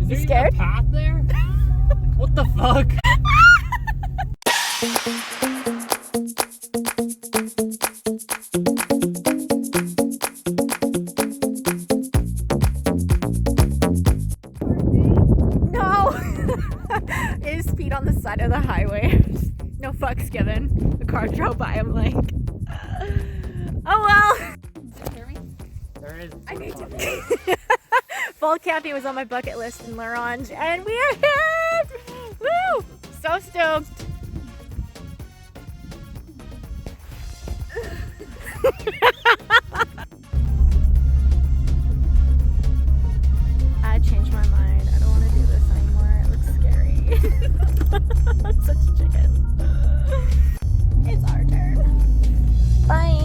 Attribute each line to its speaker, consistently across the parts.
Speaker 1: You scared?
Speaker 2: A path there? What the fuck?
Speaker 1: No! It is speed on the side of the highway. No fucks given. The car drove by. I'm like, oh well.
Speaker 2: There is.
Speaker 1: I need to. Fall camping was on my bucket list in La Ronge, and we are here! Woo! So stoked. I changed my mind. I don't want to do this anymore. It looks scary. I'm such a chicken. It's our turn. Bye.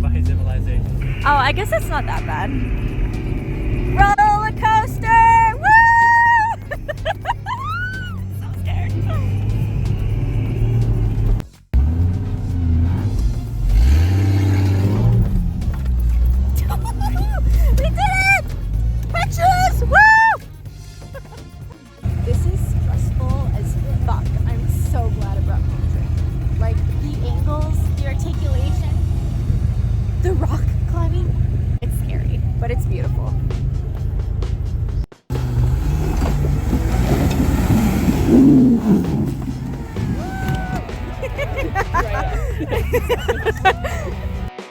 Speaker 2: By civilization.
Speaker 1: Oh, I guess it's not that bad. Roller coaster! Woo! So scared. We did it! Pictures! Woo! This is stressful as fuck. I'm so glad it brought me on a trip. Like the angles, the articulation, the rock climbing. It's scary, but it's beautiful.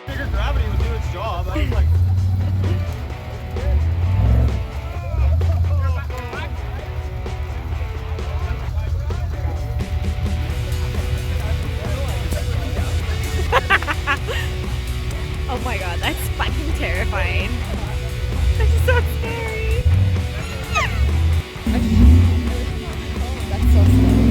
Speaker 3: Figured gravity would do its job. I was like,
Speaker 1: oh my god, that's fucking terrifying. That's so scary. That's so scary.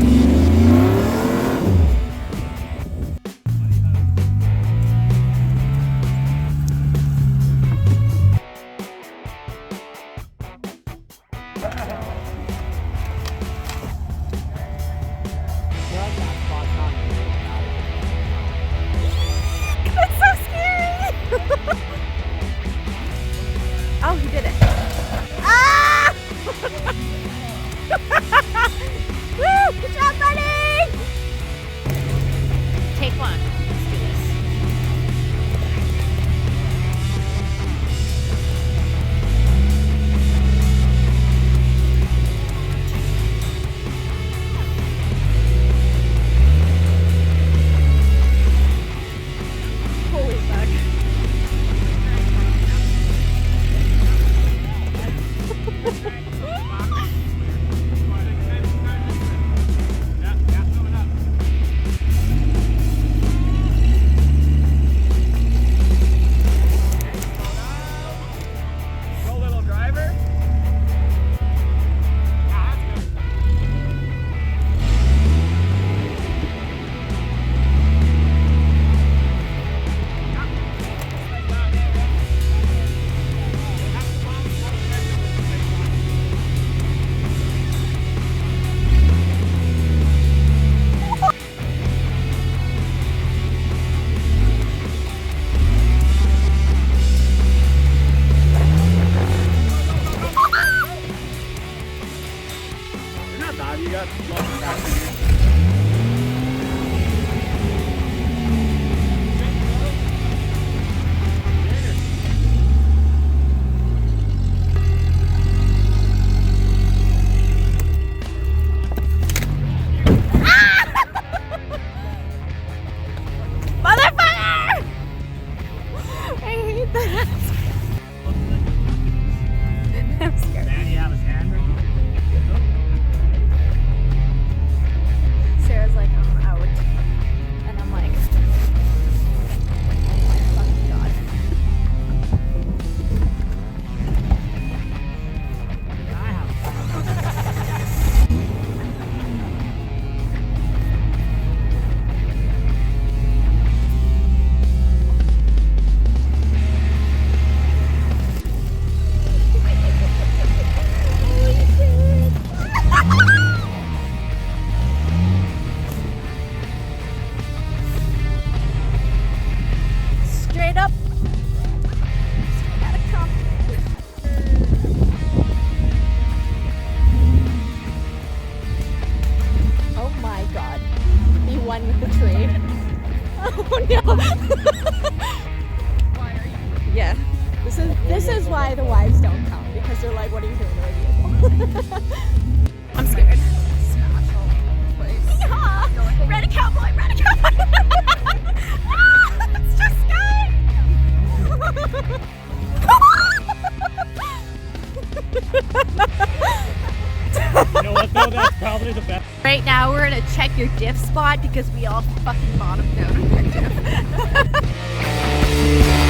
Speaker 1: police are like, what are you doing to our vehicle? I'm scared.
Speaker 4: Smash all over the place.
Speaker 1: Yeah. Red a cowboy, red a cowboy. Ah, it's just sky.
Speaker 2: You know what though? That's probably the best.
Speaker 1: Right now we're gonna check your diff spot because we all fucking bottomed out on your diff.